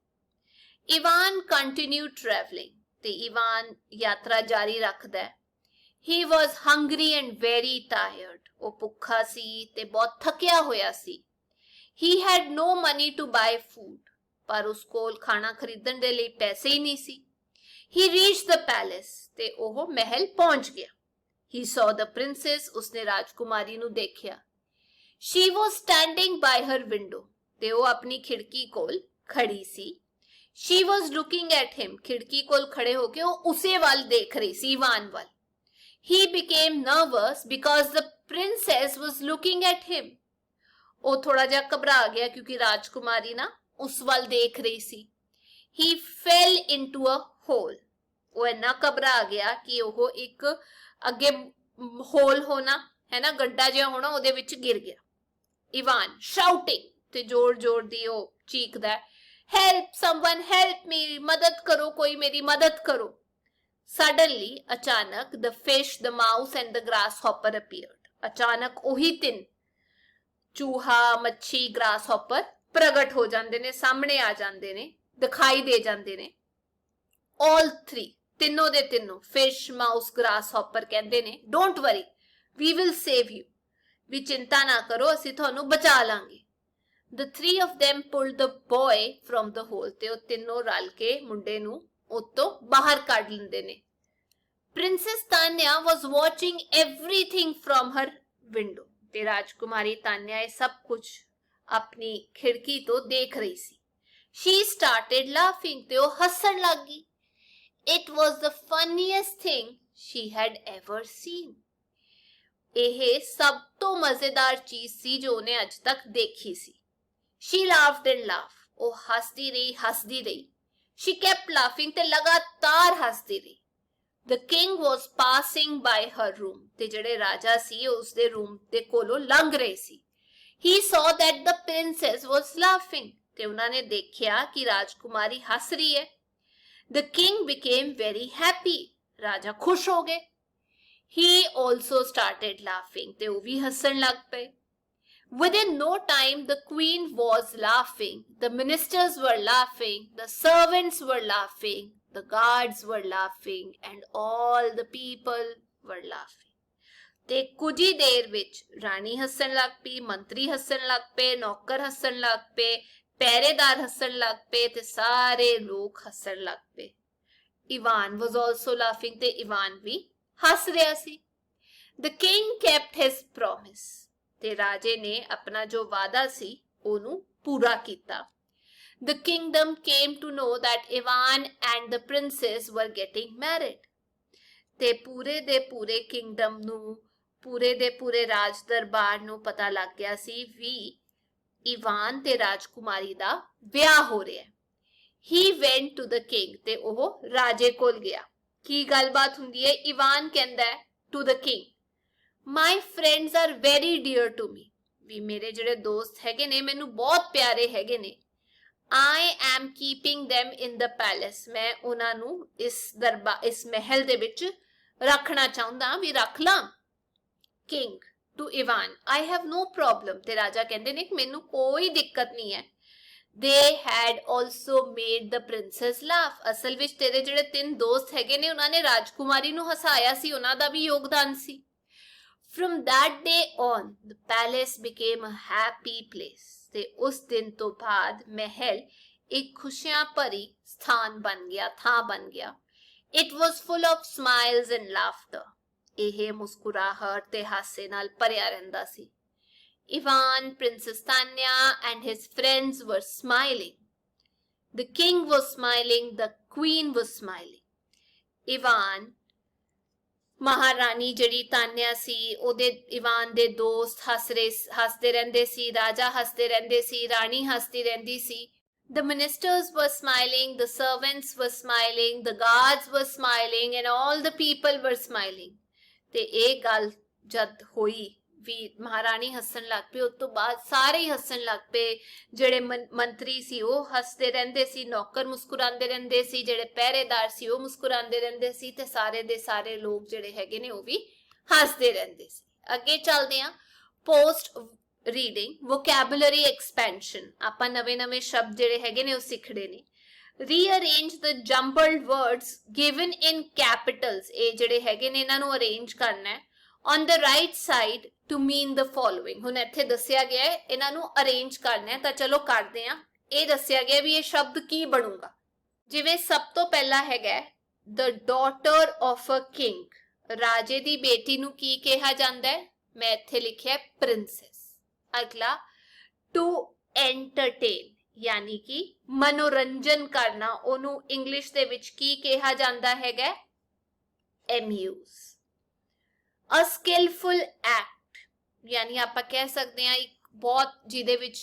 ਇਵਾਨ continued traveling ਤੇ ਇਵਾਨ ਯਾਤਰਾ ਜਾਰੀ ਰੱਖਦਾ ਹੈ। He was hungry and very tired. ਉਹ ਭੁੱਖਾ ਸੀ ਤੇ ਬਹੁਤ ਥੱਕਿਆ ਹੋਇਆ ਸੀ। He had no money to buy food. ਪਰ ਉਸ ਕੋਲ ਖਾਣਾ ਖਰੀਦਣ ਦੇ ਲਈ ਪੈਸੇ ਹੀ ਨਹੀਂ ਸੀ। He reached the palace ਤੇ ਉਹ ਮਹਿਲ ਪਹੁੰਚ ਗਿਆ। He saw the princess. उसने राजकुमारी ਨੂੰ ਦੇਖਿਆ। She was standing by her window. ਤੇ ਉਹ ਆਪਣੀ ਖਿੜਕੀ ਕੋਲ ਖੜੀ ਸੀ। She was looking at him. ਖਿੜਕੀ ਕੋਲ ਖੜੇ ਹੋ ਕੇ ਉਹ ਉਸੇ ਵੱਲ ਦੇਖ ਰਹੀ ਸੀ, ਇਵਾਨ ਵੱਲ। He became nervous because the princess was looking at him. ਉਹ ਥੋੜਾ ਜਿਹਾ ਘਬਰਾ ਗਿਆ ਕਿਉਂਕਿ ਰਾਜਕੁਮਾਰੀ ਨਾ ਉਸ ਵੱਲ ਦੇਖ ਰਹੀ ਸੀ। He fell into a hole. ਉਹ ਇੰਨਾ ਘਬਰਾ ਗਿਆ ਕਿ ਉਹ ਇੱਕ ਅੱਗੇ ਹੋਲ ਹੋਣਾ ਹੈ ਨਾ, ਗੱਡਾ ਜਿਹਾ ਹੋਣਾ, ਉਹਦੇ ਵਿੱਚ ਗਿਰ ਗਿਆ। ਇਵਾਨ ਸ਼ਾਊਟਿੰਗ ਤੇ ਜ਼ੋਰ ਦੀ ਉਹ ਚੀਕਦਾ ਹੈਲਪ, ਸਮਵਨ ਹੈਲਪ ਮੀ, ਮਦਦ ਕਰੋ, ਕੋਈ ਮੇਰੀ ਮਦਦ ਕਰੋ। ਸਡਨਲੀ ਅਚਾਨਕ the fish, the mouse and the grasshopper appeared. ਅਚਾਨਕ ਉਹੀ ਤਿੰਨ, ਚੂਹਾ, ਮੱਛੀ, ਗ੍ਰਾਸ ਹੌਪਰ ਪ੍ਰਗਟ ਹੋ ਜਾਂਦੇ ਨੇ, ਸਾਹਮਣੇ ਆ ਜਾਂਦੇ ਨੇ, ਦਿਖਾਈ ਦੇ ਜਾਂਦੇ ਨੇ। all three, ਤਿੰਨੋਂ ਦੇ ਤਿੰਨੋਂ, ਫਿਸ਼, ਮਾਊਸ, ਗ੍ਰਾਸ ਹੌਪਰ ਕਹਿੰਦੇ ਨੇ don't worry, we will save you, ਵੀ ਚਿੰਤਾ ਨਾ ਕਰੋ, ਅਸੀਂ ਤੁਹਾਨੂੰ ਬਚਾ ਲਾਂਗੇ। The three of them pulled the boy from the hole. ਤੇ ਉਹ ਤਿੰਨੋਂ ਰਲ ਕੇ ਮੁੰਡੇ ਨੂੰ ਉੱਤੋਂ ਬਾਹਰ ਕੱਢ ਲੈਂਦੇ ਨੇ। Princess Tanya was watching everything from her window. ਤੇ ਰਾਜਕੁਮਾਰੀ ਤਾਨਿਆ ਇਹ ਸਭ ਕੁਝ ਆਪਣੀ ਖਿੜਕੀ ਤੋਂ ਦੇਖ ਰਹੀ ਸੀ। She started laughing. ਤੇ ਉਹ ਹੱਸਣ ਲੱਗ ਗਈ। It was the funniest thing she had ever seen. ਇਹ ਸਭ ਤੋਂ ਮਜ਼ੇਦਾਰ ਚੀਜ਼ ਸੀ ਜੋ ਉਹਨੇ ਅੱਜ ਤੱਕ ਦੇਖੀ ਸੀ। She laughed and laughed. ਉਹ ਹੱਸਦੀ ਰਹੀ। She kept laughing ਤੇ ਲਗਾਤਾਰ ਹੱਸਦੀ ਰਹੀ। The king was passing by her room. ਤੇ ਜਿਹੜੇ ਰਾਜਾ ਸੀ ਉਸ ਦੇ ਰੂਮ ਦੇ ਕੋਲੋਂ ਲੰਘ ਰਹੇ ਸੀ। He saw that the princess was laughing. ਤੇ ਉਹਨਾਂ ਨੇ ਦੇਖਿਆ ਕਿ ਰਾਜਕੁਮਾਰੀ ਹੱਸ ਰਹੀ ਹੈ। The king became very happy. ਰਾਜਾ ਖੁਸ਼ ਹੋ ਗਏ। He also started laughing. ਤੇ ਉਹ ਵੀ ਹੱਸਣ ਲੱਗ ਪਏ। Within no time, the queen was laughing. The ministers were laughing. The servants were laughing. The guards were laughing. And all the people were laughing. ਤੇ ਕੁਝ ਹੀ ਦੇਰ ਵਿੱਚ ਰਾਣੀ ਹੱਸਣ ਲੱਗ ਪਈ, ਮੰਤਰੀ ਹੱਸਣ ਲੱਗ ਪਏ, ਨੌਕਰ ਹੱਸਣ ਲੱਗ ਪਏ, ਪਹਿਰੇਦਾਰ ਹੱਸਣ ਲੱਗ ਪਏ ਤੇ ਸਾਰੇ ਲੋਕ ਹੱਸਣ ਲੱਗ ਪਏ। ਇਵਾਨ was also laughing ਤੇ ਇਵਾਨ ਵੀ ਹੱਸ ਰਿਹਾ ਸੀ। The king kept his promise. ਤੇ ਰਾਜੇ ਨੇ ਆਪਣਾ ਜੋ ਵਾਅਦਾ ਸੀ ਉਹਨੂੰ ਪੂਰਾ ਕੀਤਾ। The kingdom came to know that Ivan and the princess were getting married. ਤੇ ਪੂਰੇ ਦੇ ਪੂਰੇ ਕਿੰਗਡਮ ਨੂੰ, ਪੂਰੇ ਦੇ ਪੂਰੇ ਰਾਜ ਦਰਬਾਰ ਨੂੰ ਪਤਾ ਲੱਗ ਗਿਆ ਸੀ ਵੀ ਇਵਾਨ ਤੇ ਰਾਜਕੁਮਾਰੀ ਦਾ ਵਿਆਹ ਹੋ ਰਿਹਾ ਹੈ। He went to the king. ਤੇ ਉਹ ਰਾਜੇ ਕੋਲ ਗਿਆ। ਕੀ ਗੱਲਬਾਤ ਹੁੰਦੀ ਹੈ? ਇਵਾਨ ਕਹਿੰਦਾ ਹੈ to the king, My friends are very dear to me. ਵੀ ਮੇਰੇ ਜਿਹੜੇ ਦੋਸਤ ਹੈਗੇ ਨੇ ਮੈਨੂੰ ਬਹੁਤ ਪਿਆਰੇ ਹੈਗੇ ਨੇ। I am keeping them in the palace. ਮੈਂ ਉਹਨਾਂ ਨੂੰ ਇਸ ਮਹਿਲ ਦੇ ਵਿੱਚ ਰੱਖਣਾ ਚਾਹੁੰਦਾ, ਵੀ ਰੱਖ ਲਾਂ। King to Ivan, I have no problem. ਤੇ ਰਾਜਾ ਕਹਿੰਦੇ ਨੇ ਕਿ ਮੈਨੂੰ ਕੋਈ ਦਿੱਕਤ ਨਹੀਂ ਹੈ। They had also made the princess laugh. ਅਸਲ ਵਿੱਚ ਤੇਰੇ ਜਿਹੜੇ ਤਿੰਨ ਦੋਸਤ ਹੈਗੇ ਨੇ ਉਹਨਾਂ ਨੇ ਰਾਜਕੁਮਾਰੀ ਨੂੰ ਹਸਾਇਆ ਸੀ, ਉਹਨਾਂ ਦਾ ਵੀ ਯੋਗਦਾਨ ਸੀ। From that day on, the palace became a happy place. ਤੇ ਉਸ ਦਿਨ ਤੋਂ ਬਾਅਦ ਮਹਿਲ ਇੱਕ ਖੁਸ਼ੀਆਂ ਭਰੀ ਸਥਾਨ ਬਣ ਗਿਆ, ਥਾਂ ਬਣ ਗਿਆ। It was full of smiles and laughter. ਇਹ ਮੁਸਕਰਾਹਟ ਤੇ ਹਾਸੇ ਨਾਲ ਭਰਿਆ ਰਹਿੰਦਾ ਸੀ। Ivan, Princess Tanya and his friends were smiling. The king was smiling, the queen was smiling. Ivan महारानी जड़ी तान्या सी ओदे इवान दे दोस्त हसदे रहंदे सी, राजा हसदे रहंदे सी, रानी हसदी रहंदी सी. The ministers were smiling, the servants were smiling, the guards were smiling, and all the people were smiling. ਤੇ ਇਹ ਗੱਲ ਜਦ ਹੋਈ ਵੀ ਮਹਾਰਾਣੀ ਹੱਸਣ ਲੱਗ ਪਈ, ਉਸ ਤੋਂ ਬਾਅਦ ਸਾਰੇ ਹੀ ਹੱਸਣ ਲੱਗ ਪਏ. ਜਿਹੜੇ ਮੰਤਰੀ ਸੀ ਉਹ ਹੱਸਦੇ ਰਹਿੰਦੇ ਸੀ, ਨੌਕਰ ਮੁਸਕਰਾਉਂਦੇ ਰਹਿੰਦੇ ਸੀ, ਜਿਹੜੇ ਪਹਿਰੇਦਾਰ ਸੀ ਉਹ ਮੁਸਕਰਾਉਂਦੇ ਰਹਿੰਦੇ ਸੀ, ਤੇ ਸਾਰੇ ਦੇ ਸਾਰੇ ਲੋਕ ਜਿਹੜੇ ਹੈਗੇ ਨੇ ਉਹ ਵੀ ਹੱਸਦੇ ਰਹਿੰਦੇ ਸੀ. ਅੱਗੇ ਚੱਲਦੇ ਹਾਂ. Post reading vocabulary expansion. ਆਪਾਂ ਨਵੇਂ ਸ਼ਬਦ ਜਿਹੜੇ ਹੈਗੇ ਨੇ ਉਹ ਸਿੱਖਣੇ ਨੇ. Rearrange the jumbled words given in capitals. ਇਹ ਜਿਹੜੇ ਹੈਗੇ ਨੇ ਇਹਨਾਂ ਨੂੰ ਅਰੇਂਜ ਕਰਨਾ ਹੈ on the right side to mean the following. ਹੁਣ ਇੱਥੇ ਦੱਸਿਆ ਗਿਆ ਹੈ ਇਹਨਾਂ ਨੂੰ ਅਰੇਂਜ ਕਰਨਾ ਹੈ, ਤਾਂ ਚਲੋ ਕਰਦੇ ਹਾਂ. ਇਹ ਦੱਸਿਆ ਗਿਆ ਵੀ ਇਹ ਸ਼ਬਦ ਕੀ ਬਣੂਗਾ. ਜਿਵੇਂ ਸਭ ਤੋਂ ਪਹਿਲਾ ਹੈਗਾ the daughter of a king. ਰਾਜੇ ਦੀ ਬੇਟੀ ਨੂੰ ਕੀ ਕਿਹਾ ਜਾਂਦਾ ਹੈ? ਮੈਂ ਇੱਥੇ ਲਿਖਿਆ princess. ਅਗਲਾ to entertain, ਯਾਨੀ ਕਿ ਮਨੋਰੰਜਨ ਕਰਨਾ, ਉਹਨੂੰ ਇੰਗਲਿਸ਼ ਦੇ ਵਿੱਚ ਕੀ ਕਿਹਾ ਜਾਂਦਾ ਹੈਗਾ? amuse. A skillful act, ਯਾਨੀ ਆਪਾਂ ਕਹਿ ਸਕਦੇ ਹਾਂ ਇੱਕ ਬਹੁਤ ਜਿਹਦੇ ਵਿੱਚ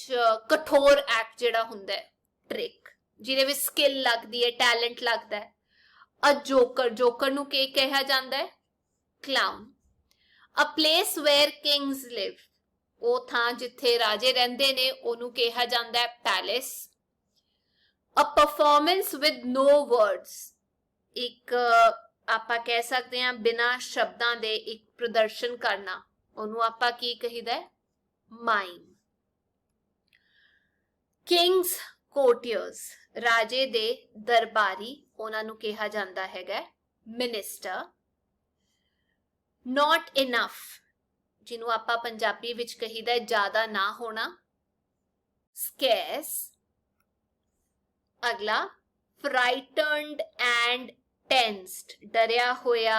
ਕਠੋਰ ਐਕਟ ਜਿਹੜਾ ਹੁੰਦਾ ਹੈ, ਟ੍ਰਿਕ ਜਿਹਦੇ ਵਿੱਚ ਸਕਿੱਲ ਲੱਗਦੀ ਹੈ, ਟੈਲੈਂਟ ਲੱਗਦਾ ਹੈ. A joker, ਜੋਕਰ ਨੂੰ ਕੀ ਕਿਹਾ ਜਾਂਦਾ ਹੈ? clown. A place where kings live, ਉਹ ਥਾਂ ਜਿੱਥੇ ਰਾਜੇ ਰਹਿੰਦੇ ਨੇ ਉਹਨੂੰ ਕਿਹਾ ਜਾਂਦਾ ਹੈ palace. A performance with no words, ਇੱਕ ਆਪਾਂ ਕਹਿ ਸਕਦੇ ਹਾਂ ਬਿਨਾਂ ਸ਼ਬਦਾਂ ਦੇ ਇੱਕ ਪ੍ਰਦਰਸ਼ਨ ਕਰਨਾ, ਉਹਨੂੰ ਆਪਾਂ ਕੀ ਕਹੀਦਾ ਹੈ? ਮਾਈਮ. ਕਿੰਗਸ ਕੋਰਟੀਅਰਸ, ਰਾਜੇ ਦੇ ਦਰਬਾਰੀ, ਉਹਨਾਂ ਨੂੰ ਕਿਹਾ ਜਾਂਦਾ ਹੈਗਾ ਮਿਨਿਸਟਰ. not enough, ਜਿਹਨੂੰ ਆਪਾਂ ਪੰਜਾਬੀ ਵਿੱਚ ਕਹੀਦਾ ਜ਼ਿਆਦਾ ਨਾ ਹੋਣਾ, scarce. ਅਗਲਾ frightened and tensed, ਡਰਿਆ ਹੋਇਆ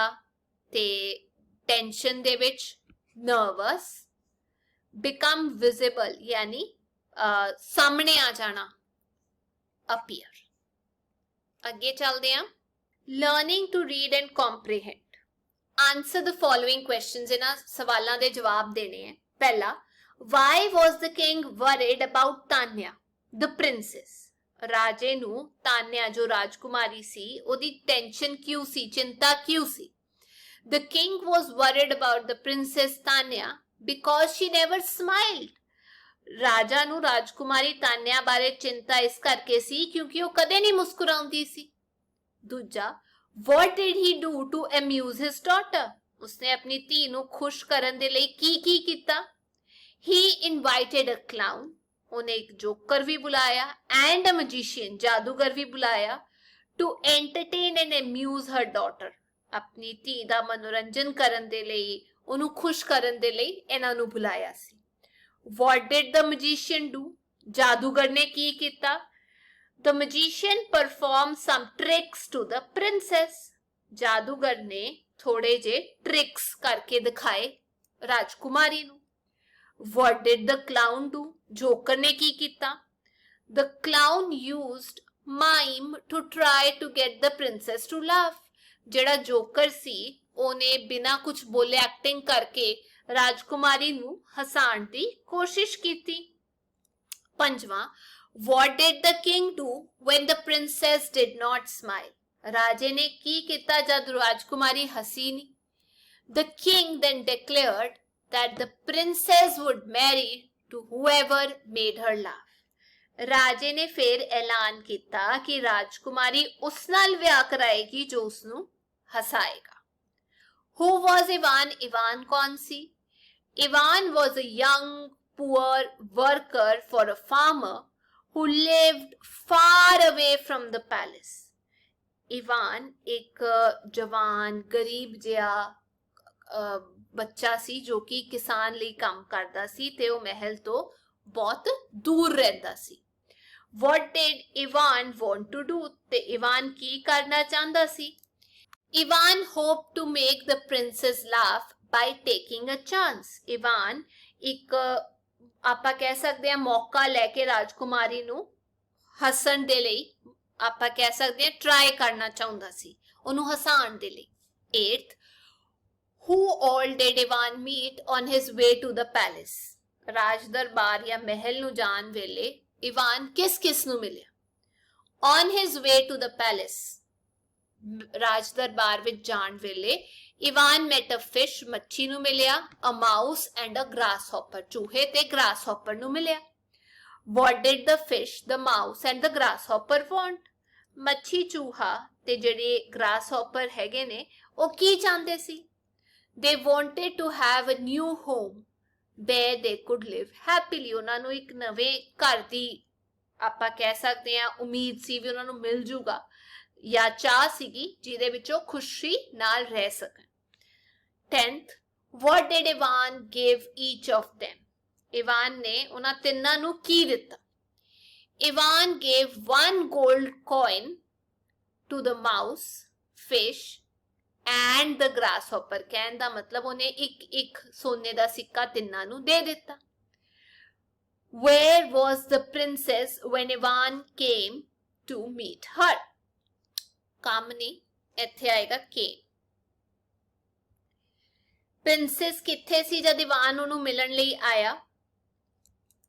ਤੇ ਟੈਂਸ਼ਨ ਦੇ ਵਿੱਚ, nervous. become visible, ਯਾਨੀ ਸਾਹਮਣੇ ਆ ਜਾਣਾ, appear. ਅੱਗੇ ਚੱਲਦੇ ਹਾਂ. learning to read and comprehend. answer the following questions. ਇਹਨਾਂ ਸਵਾਲਾਂ ਦੇ ਜਵਾਬ ਦੇਣੇ ਹੈ. ਪਹਿਲਾ, why was the king worried about Tanya, the princess? ਰਾਜੇ ਨੂੰ ਤਾਨਿਆ ਜੋ ਰਾਜਕੁਮਾਰੀ ਸੀ ਉਹਦੀ ਟੈਨਸ਼ਨ ਕਿਉਂ ਸੀ, ਚਿੰਤਾ ਕਿਉਂ ਸੀ? The king was worried about the princess Tanya because she never smiled. ਰਾਜਾ ਨੂੰ ਰਾਜਕੁਮਾਰੀ ਤਾਨਿਆ ਬਾਰੇ ਚਿੰਤਾ ਇਸ ਕਰਕੇ ਸੀ ਕਿਉਂਕਿ ਉਹ ਕਦੇ ਨਹੀਂ ਮੁਸਕਰਾਉਂਦੀ ਸੀ. ਦੂਜਾ, what did he do to amuse his daughter? ਉਸਨੇ ਆਪਣੀ ਧੀ ਨੂੰ ਖੁਸ਼ ਕਰਨ ਦੇ ਲਈ ਕੀ ਕੀਤਾ? He invited a clown, ਉਹਨੇ ਇੱਕ ਜੋਕਰ ਵੀ ਬੁਲਾਇਆ, and a magician, ਜਾਦੂਗਰ ਵੀ ਬੁਲਾਇਆ, to entertain and amuse her daughter. ਆਪਣੀ ਧੀ ਦਾ ਮਨੋਰੰਜਨ ਕਰਨ ਦੇ ਲਈ, ਉਹਨੂੰ ਖੁਸ਼ ਕਰਨ ਦੇ ਲਈ ਇਹਨਾਂ ਨੂੰ ਬੁਲਾਇਆ ਸੀ. What did the magician do? ਜਾਦੂਗਰ ਨੇ ਕੀ ਕੀਤਾ? The magician performed some tricks to the princess. ਜਾਦੂਗਰ ਨੇ ਥੋੜੇ ਜਿਹੇ ਟ੍ਰਿਕਸ ਕਰਕੇ ਦਿਖਾਏ ਰਾਜਕੁਮਾਰੀ ਨੂੰ. What did the clown do? Joker ਨੇ ਕੀ ਕੀਤਾ? The clown used mime to try to get the princess to laugh. ਜਿਹੜਾ ਜੋਕਰ ਸੀ ਉਹਨੇ ਬਿਨਾਂ ਕੁਝ ਬੋਲੇ ਐਕਟਿੰਗ ਕਰਕੇ ਰਾਜਕੁਮਾਰੀ ਨੂੰ ਹਸਾਉਣ ਦੀ ਕੋਸ਼ਿਸ਼ ਕੀਤੀ. ਪੰਜਵਾਂ, what did the king do when the princess did not smile? ਰਾਜੇ ਨੇ ਕੀ ਕੀਤਾ ਜਦ ਰਾਜਕੁਮਾਰੀ ਹਸੀ ਨਹੀਂ? The king then declared that the princess would marry to whoever made her laugh. ਰਾਜੇ ਨੇ ਫਿਰ ਐਲਾਨ ਕੀਤਾ ਕਿ ਰਾਜਕੁਮਾਰੀ ਉਸ ਨਾਲ ਵਿਆਹ ਕਰਾਏਗੀ ਜੋ ਉਸ ਨੂੰ ਹਸਾਏਗਾ. Who was Ivan? Ivan ਕੌਣ ਸੀ? Ivan was a young, poor worker for a farmer who lived far away from the palace. Ivan ਇੱਕ ਜਵਾਨ ਗਰੀਬ ਜਿਹਾ ਬੱਚਾ ਸੀ ਜੋ ਕਿ ਕਿਸਾਨ ਲਈ ਕੰਮ ਕਰਦਾ ਸੀ ਤੇ ਉਹ ਮਹਿਲ ਤੋਂ ਬਹੁਤ ਦੂਰ ਰਹਿੰਦਾ ਸੀ. What did Ivan want to do? ਤੇ ਇਵਾਨ ਕੀ ਕਰਨਾ ਚਾਹੁੰਦਾ ਸੀ? Ivan hoped to make the princess laugh by taking a chance. Ivan ਇੱਕ ਆਪਾਂ ਕਹਿ ਸਕਦੇ ਹਾਂ ਮੌਕਾ ਲੈ ਕੇ ਰਾਜਕੁਮਾਰੀ ਨੂੰ ਹੱਸਣ ਦੇ ਲਈ ਆਪਾਂ ਕਹਿ ਸਕਦੇ ਹਾਂ ਟਰਾਈ ਕਰਨਾ ਚਾਹੁੰਦਾ ਸੀ, ਉਹਨੂੰ ਹਸਾਉਣ ਦੇ ਲਈ. 8th, Who all did Ivan meet on his way to the palace? ਰਾਜ ਦਰਬਾਰ ਜਾਂ ਮਹਿਲ ਨੂੰ ਜਾਣ ਵੇਲੇ ਇਵਾਨ ਕਿਸ ਨੂੰ ਮਿਲਿਆ? On his way to the palace, ਰਾਜ ਦਰਬਾਰ ਵਿੱਚ ਜਾਣ ਵੇਲੇ Ivan met a fish, ਮੱਛੀ ਨੂੰ ਮਿਲਿਆ, a mouse and a grasshopper, ਚੂਹੇ ਤੇ grasshopper ਨੂੰ ਮਿਲਿਆ. What did the fish, the mouse and the grasshopper want? ਮੱਛੀ, ਚੂਹਾ ਤੇ ਜਿਹੜੇ grasshopper ਹੈਗੇ ਨੇ ਉਹ ਕੀ ਚਾਹੁੰਦੇ ਸੀ? They wanted to have a new home where they could live happily. ਉਹਨਾਂ ਨੂੰ ਇੱਕ ਨਵੇਂ ਘਰ ਦੀ ਆਪਾਂ ਕਹਿ ਸਕਦੇ ਹਾਂ ਉਮੀਦ ਸੀ ਵੀ ਉਹਨਾਂ ਨੂੰ ਮਿਲ ਜੂਗਾ ਜਾਂ ਚਾਹ ਸੀਗੀ ਜਿਹਦੇ ਵਿੱਚ ਉਹ ਖੁਸ਼ੀ ਨਾਲ ਰਹਿ ਸਕਣ. 10th, what did Ivan give each of them? Ivan ਨੇ ਉਹਨਾਂ ਤਿੰਨਾਂ ਨੂੰ ਕੀ ਦਿੱਤਾ? Ivan gave 1 gold coin to the mouse, fish and the grasshopper. ਕਹਿਣ ਦਾ ਮਤਲਬ ਉਹਨੇ ਇੱਕ ਸੋਨੇ ਦਾ ਸਿੱਕਾ ਤਿੰਨਾਂ ਨੂੰ ਦੇ ਦਿੱਤਾ. Where was the princess when Ivan came to meet her? ਕੰਮ ਨਹੀਂ, ਇੱਥੇ ਆਏਗਾ came. ਪ੍ਰਿੰਸੈਸ ਕਿੱਥੇ ਸੀ ਜਦ ਇਵਾਨ ਉਹਨੂੰ ਮਿਲਣ ਲਈ ਆਇਆ?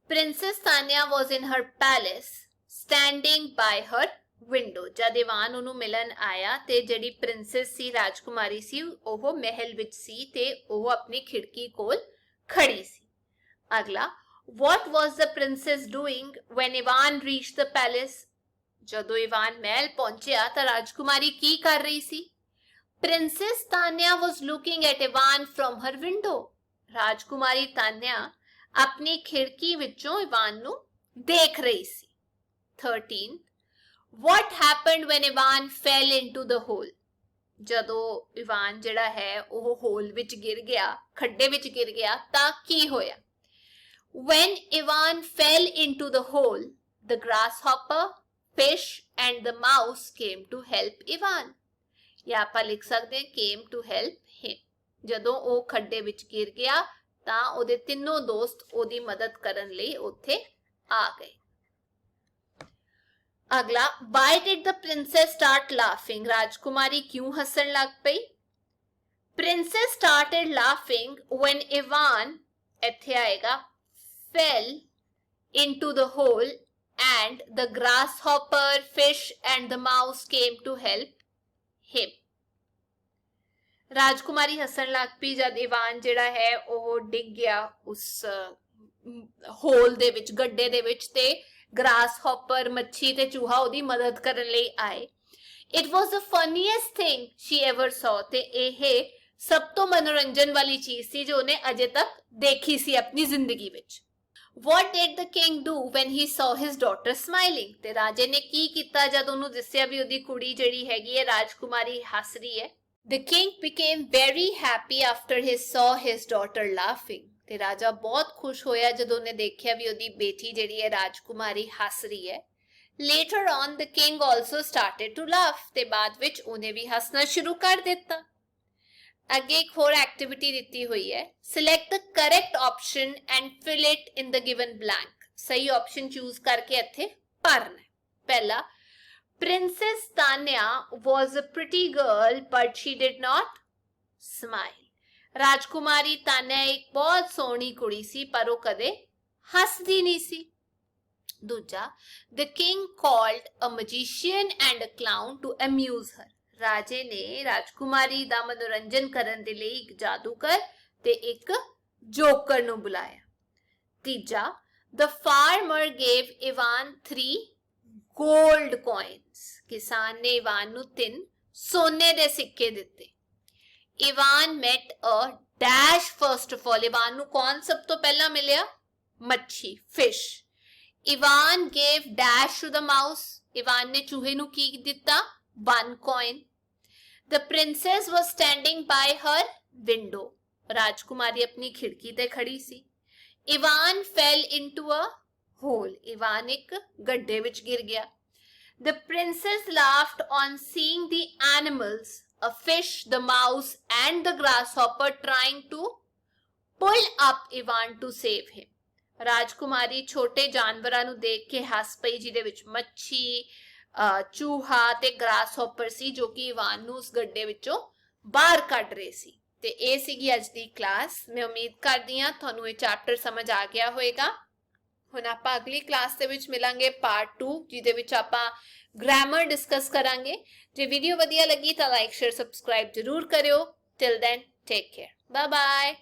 Princess Tanya was in her palace, standing by her window. ਜਦ ਇਵਾਨ ਉਹਨੂੰ ਮਿਲਣ ਆਇਆ ਤੇ ਜਿਹੜੀ ਪ੍ਰਿੰਸੈਸ ਸੀ, ਰਾਜਕੁਮਾਰੀ ਸੀ, ਉਹ ਮਹਿਲ ਵਿੱਚ ਸੀ ਤੇ ਉਹ ਆਪਣੀ ਖਿੜਕੀ ਕੋਲ ਖੜੀ ਸੀ. ਅਗਲਾ, what was the princess doing when Ivan reached the palace? ਜਦੋਂ ਇਵਾਨ ਮਹਿਲ ਪਹੁੰਚਿਆ ਤਾਂ ਰਾਜਕੁਮਾਰੀ ਕੀ ਕਰ ਰਹੀ ਸੀ? Princess Tanya was looking at Ivan from her window. ਰਾਜਕੁਮਾਰੀ ਤਾਨਿਆ ਆਪਣੀ ਖਿੜਕੀ ਵਿੱਚੋਂ ਇਵਾਨ ਨੂੰ ਦੇਖ ਰਹੀ ਸੀ. 13. What happened when Ivan fell into the hole? ਜਦੋਂ ਇਵਾਨ ਜਿਹੜਾ ਹੈ ਉਹ ਹੋਲ ਵਿੱਚ ਗਿਰ ਗਿਆ, ਖੱਡੇ ਵਿੱਚ ਗਿਰ ਗਿਆ ਤਾਂ ਕੀ ਹੋਇਆ? When Ivan fell into the hole, the grasshopper, fish and the mouse came to help Ivan. ਜਾਂ ਆਪਾਂ ਲਿਖ ਸਕਦੇ ਹਾਂ came to help him. ਜਦੋਂ ਉਹ ਖੱਡੇ ਵਿੱਚ ਗਿਰ ਗਿਆ ਤਾਂ ਉਹਦੇ ਤਿੰਨੋਂ ਦੋਸਤ ਉਹਦੀ ਮਦਦ ਕਰਨ ਲਈ ਉੱਥੇ ਆ ਗਏ. ਅਗਲਾ, why did the princess start laughing? ਰਾਜਕੁਮਾਰੀ ਕਿਉਂ ਹੱਸਣ ਲੱਗ ਪਈ? Princess started laughing when Ivan, ਇੱਥੇ ਆਏਗਾ, fell into the hole and the grasshopper, fish and the mouse came to help him. ਰਾਜਕੁਮਾਰੀ ਹੱਸਣ ਲੱਗ ਪਈ ਜਦ ਇਵਾਨ ਜਿਹੜਾ ਹੈ ਉਹ ਡਿੱਗ ਗਿਆ ਉਸ ਹੋਲ ਦੇ ਵਿੱਚ, ਗੱਡੇ ਦੇ ਵਿੱਚ, ਤੇ ਗ੍ਰਾਸ ਹੌਪਰ, ਮੱਛੀ ਤੇ ਚੂਹਾ ਉਹਦੀ ਮਦਦ ਕਰਨ ਲਈ ਆਏ. It was the funniest thing she ever saw. ਤੇ ਇਹ ਸਭ ਤੋਂ ਮਨੋਰੰਜਨ ਵਾਲੀ ਚੀਜ਼ ਸੀ ਜੋ ਉਹਨੇ ਅਜੇ ਤੱਕ ਦੇਖੀ ਸੀ ਆਪਣੀ ਜ਼ਿੰਦਗੀ ਵਿੱਚ. What did the king do when he saw his daughter smiling? ਤੇ ਰਾਜੇ ਨੇ ਕੀ ਕੀਤਾ ਜਦ ਉਹਨੂੰ ਦੱਸਿਆ ਵੀ ਉਹਦੀ ਕੁੜੀ ਜਿਹੜੀ ਹੈਗੀ ਹੈ ਰਾਜਕੁਮਾਰੀ ਹੱਸ ਰਹੀ ਹੈ? The king became very happy after he saw his daughter laughing. ਤੇ ਰਾਜਾ ਬਹੁਤ ਖੁਸ਼ ਹੋਇਆ ਜਦੋਂ ਉਹਨੇ ਦੇਖਿਆ ਵੀ ਉਹਦੀ ਬੇਟੀ ਜਿਹੜੀ ਹੈ ਰਾਜਕੁਮਾਰੀ ਹੱਸ ਰਹੀ ਹੈ. Later on, the king also started to laugh. ਤੇ ਬਾਅਦ ਵਿੱਚ ਉਹਨੇ ਵੀ ਹੱਸਣਾ ਸ਼ੁਰੂ ਕਰ ਦਿੱਤਾ. ਅੱਗੇ ਇੱਕ ਹੋਰ ਐਕਟੀਵਿਟੀ ਦਿੱਤੀ ਹੋਈ ਹੈ. Select the correct option and fill it in the given blank. ਸਹੀ ਆਪਸ਼ਨ ਚੂਜ਼ ਕਰਕੇ ਇੱਥੇ ਭਰਨਾ. ਪਹਿਲਾ, Princess Tanya was a pretty girl, but she did not smile. ਰਾਜਕੁਮਾਰੀ ਤਾਨਿਆ ਇੱਕ ਬਹੁਤ ਸੋਹਣੀ ਕੁੜੀ ਸੀ ਪਰ ਉਹ ਕਦੇ ਹੱਸਦੀ ਨਹੀਂ ਸੀ. ਦੂਜਾ, the king called a magician and a clown to amuse her. ਰਾਜੇ ਨੇ ਰਾਜਕੁਮਾਰੀ ਦਾ ਮਨੋਰੰਜਨ ਕਰਨ ਦੇ ਲਈ ਇੱਕ ਜਾਦੂਗਰ ਤੇ ਇੱਕ ਜੋਕਰ ਨੂੰ ਬੁਲਾਇਆ. ਤੀਜਾ, the farmer gave Ivan 3 gold coins. ਕਿਸਾਨ ਨੇ ਇਵਾਨ ਨੂੰ 3 ਸੋਨੇ ਦੇ ਸਿੱਕੇ ਦਿੱਤੇ. Ivan met a dash first of all. Ivan ਨੂੰ ਕੌਣ ਸਭ ਤੋਂ ਪਹਿਲਾਂ ਮਿਲਿਆ? ਮੱਛੀ, fish. Ivan gave dash to the mouse. Ivan ਨੇ ਚੂਹੇ ਨੂੰ ਕੀ ਦਿੱਤਾ? 1 coin. The princess was standing by her window. ਰਾਜਕੁਮਾਰੀ ਆਪਣੀ ਖਿੜਕੀ ਤੇ ਖੜੀ ਸੀ. Ivan fell into a hole. Ivan ਇੱਕ ਗੱਡੇ ਵਿੱਚ ਗਿਰ ਗਿਆ. The princess laughed on seeing the animals, a fish, the mouse and the grasshopper trying to pull up Ivan to save him. ਰਾਜਕੁਮਾਰੀ ਛੋਟੇ ਜਾਨਵਰਾਂ ਨੂੰ ਦੇਖ ਕੇ ਹੱਸ ਪਈ ਜਿਹਦੇ ਵਿੱਚ ਮੱਛੀ, ਚੂਹਾ ਤੇ ਗ੍ਰਾਸਹੌਪਰ ਸੀ ਜੋ ਕਿ ਇਵਾਨ ਨੂੰ ਉਸ ਗੱਡੇ ਵਿੱਚੋਂ ਬਾਹਰ ਕੱਢ ਰਹੇ ਸੀ. ਤੇ ਇਹ ਸੀਗੀ ਅੱਜ ਦੀ ਕਲਾਸ। ਮੈਂ ਉਮੀਦ ਕਰਦੀ ਹਾਂ ਤੁਹਾਨੂੰ ਇਹ ਚੈਪਟਰ ਸਮਝ ਆ ਗਿਆ ਹੋਵੇਗਾ। ਹੁਣ ਆਪਾਂ ਅਗਲੀ ਕਲਾਸ ਦੇ ਵਿੱਚ ਮਿਲਾਂਗੇ ਪਾਰਟ 2, ਜਿਹਦੇ ਵਿੱਚ ਆਪਾਂ ਗ੍ਰਾਮਰ ਡਿਸਕਸ ਕਰਾਂਗੇ। ਜੇ ਵੀਡੀਓ ਵਧੀਆ ਲੱਗੀ ਤਾਂ ਲਾਈਕ ਸ਼ੇਅਰ ਸਬਸਕ੍ਰਾਈਬ ਜ਼ਰੂਰ ਕਰਿਓ। Till then take care, bye bye.